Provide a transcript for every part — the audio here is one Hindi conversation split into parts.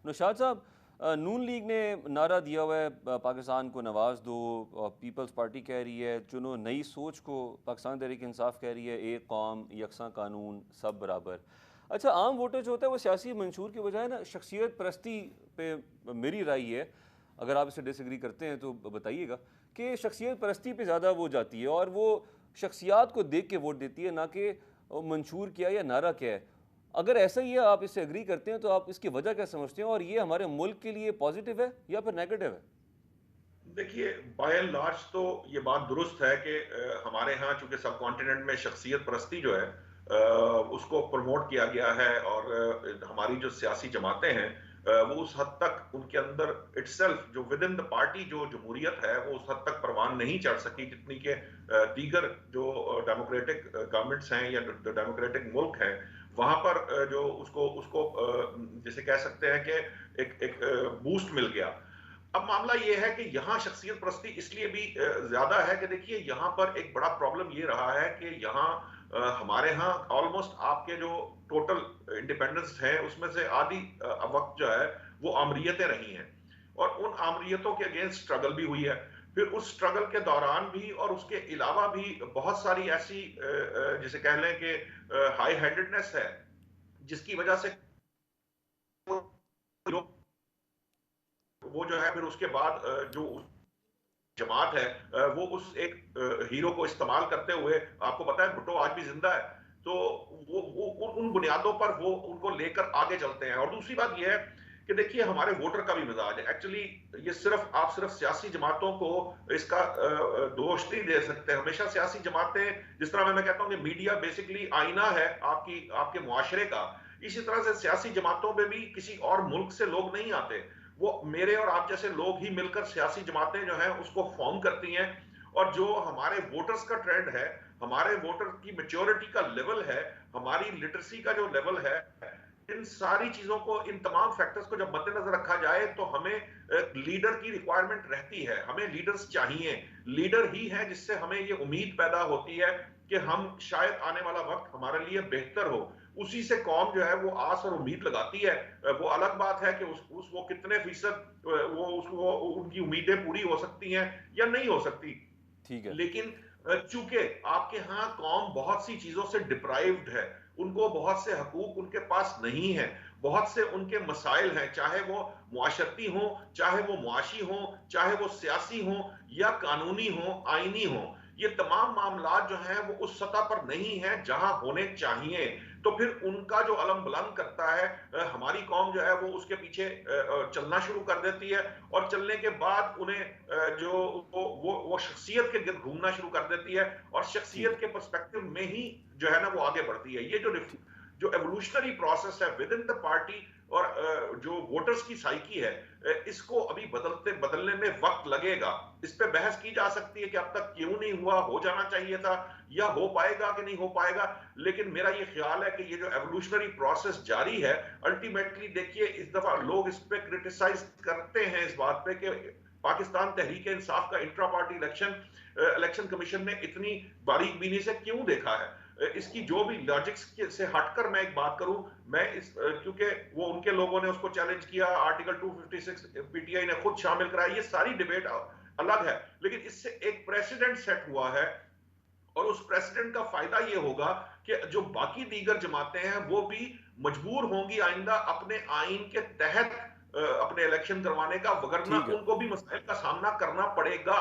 नौशाद साहब, नून लीग ने नारा दिया हुआ है पाकिस्तान को नवाज दो। पीपल्स पार्टी कह रही है चुनो नई सोच को। पाकिस्तान तहरीक इंसाफ कह रही है एक कौम यकसा कानून सब बराबर। अच्छा, आम वोटर जो होता है वो सियासी मंशूर के बजाय ना शख्सियत परस्ती पे, मेरी राय है, अगर आप इसे डिसएग्री करते हैं तो बताइएगा, कि शख्सियत परस्ती पे ज़्यादा वो जाती है और वो शख्सियात को देख के वोट देती है, ना कि मंशूर क्या या नारा क्या है। अगर ऐसा ही है, आप इससे एग्री करते हैं, तो आप इसकी वजह क्या समझते हैं और ये हमारे मुल्क के लिए पॉजिटिव है या फिर नेगेटिव है? देखिए, बाय एंड लार्ज तो ये बात दुरुस्त है कि हमारे यहाँ चूंकि सब कॉन्टिनेंट में शख्सियत परस्ती जो है उसको प्रमोट किया गया है। और हमारी जो सियासी जमातें हैं वो उस हद तक उनके अंदर इटसेल्फ जो विद इन द पार्टी जो जमहूरियत है वो उस हद तक परवान नहीं चढ़ सकी जितनी के दीगर जो डेमोक्रेटिक गवर्नमेंट्स हैं या डेमोक्रेटिक मुल्क हैं वहां पर जो उसको उसको जैसे कह सकते हैं कि एक बूस्ट मिल गया। अब मामला यह है कि यहां शख्सियत परस्ती इसलिए भी ज्यादा है कि देखिए यहां पर एक बड़ा प्रॉब्लम ये रहा है कि यहां हमारे यहाँ ऑलमोस्ट आपके जो टोटल इंडिपेंडेंस है उसमें से आधी वक्त जो है वो आमरीयतें रही हैं और उन आमरीयतों के अगेंस्ट स्ट्रगल भी हुई है। फिर उस स्ट्रगल के दौरान भी और उसके अलावा भी बहुत सारी ऐसी जिसे कह लें कि हाई हैंडेडनेस है जिसकी वजह से वो जो है फिर उसके बाद जो जमात है वो उस एक हीरो को इस्तेमाल करते हुए, आपको पता है भुट्टो आज भी जिंदा है, तो वो उन बुनियादों पर वो उनको लेकर आगे चलते हैं। और दूसरी बात यह है कि देखिए हमारे वोटर का भी मिजाज है एक्चुअली। ये सिर्फ सियासी जमातों को इसका दोष नहीं दे सकते। हमेशा सियासी जमातें, जिस तरह मैं कहता हूं कि मीडिया बेसिकली आईना है आपके मुआशरे का, इसी तरह से सियासी जमातों में भी किसी और मुल्क से लोग नहीं आते। वो मेरे और आप जैसे लोग ही मिलकर सियासी जमातें जो हैं उसको फॉर्म करती हैं। और जो हमारे वोटर्स का ट्रेंड है, हमारे वोटर की मेच्योरिटी का लेवल है, हमारी लिटरेसी का जो लेवल है, इन सारी चीजों को, इन तमाम फैक्टर्स को जब मद्देनजर रखा जाए तो हमें लीडर की रिक्वायरमेंट रहती है। हमें लीडर्स चाहिए। लीडर ही है जिससे हमें ये उम्मीद पैदा होती है कि हम शायद आने वाला वक्त हमारे लिए बेहतर हो। उसी से कौम जो है वो आस और उम्मीद लगाती है। वो अलग बात है कि उस वो कितने फीसद वो उनकी उम्मीदें पूरी हो सकती हैं या नहीं हो सकती। ठीक है। लेकिन चूंकि आपके यहाँ कौम बहुत सी चीजों से डिप्राइव्ड है, उनको बहुत से हकूक उनके पास नहीं है, बहुत से उनके मसाइल हैं, चाहे वो मुआशरती हो, चाहे वो मुआशी हो, चाहे वो सियासी हो या कानूनी हो, आईनी हो। ये तमाम मामला जो हैं वो उस सतह पर नहीं है जहां होने चाहिए। तो फिर उनका जो अलम बुलंद करता है हमारी कौम जो है वो उसके पीछे चलना शुरू कर देती है। और चलने के बाद उन्हें जो वो शख्सियत के गिर्द घूमना शुरू कर देती है और ठीक शख्सियत है। के पर्सपेक्टिव में ही जो है ना वो आगे बढ़ती है। ये ठीक। जो एवोल्यूशनरी प्रोसेस है विद इन द पार्टी और जो वोटर्स की साइकी है, इसको अभी बदलने में वक्त लगेगा। इस पे बहस की जा सकती है कि अब तक क्यों नहीं हुआ, हो जाना चाहिए था, या हो पाएगा कि नहीं हो पाएगा। लेकिन मेरा ये ख्याल है कि ये जो एवोल्यूशनरी प्रोसेस जारी है, अल्टीमेटली देखिए इस दफा लोग इस पे क्रिटिसाइज करते हैं इस बात पे कि पाकिस्तान तहरीक इंसाफ का इंट्रा पार्टी इलेक्शन कमीशन ने इतनी बारीक बीनी से क्यों देखा है। इसकी जो भी लॉजिक्स से हटकर मैं एक बात करूं, मैं इस क्योंकि वो उनके लोगों ने उसको चैलेंज किया, आर्टिकल 256 पीटीआई ने खुद शामिल कराया, ये सारी डिबेट अलग है। लेकिन इससे एक प्रेसिडेंट सेट हुआ है और उस प्रेसिडेंट का फायदा ये होगा कि जो बाकी दीगर जमातें हैं वो भी मजबूर होंगी आइंदा अपने आइन के तहत अपने इलेक्शन करवाने का, वगरना ठीक है। उनको भी मसाइल का सामना करना पड़ेगा।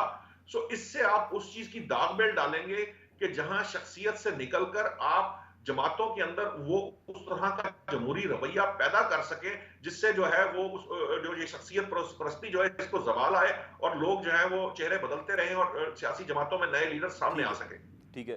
सो इससे आप उस चीज की दाग बेल डालेंगे कि जहां शख्सियत से निकलकर आप जमातों के अंदर वो उस तरह का जमहूरी रवैया पैदा कर सके जिससे जो है वो जो ये शख्सियत परस्ती जो है इसको जवाल आए और लोग जो है वो चेहरे बदलते रहें और सियासी जमातों में नए लीडर सामने ठीक आ है। सके। ठीक है।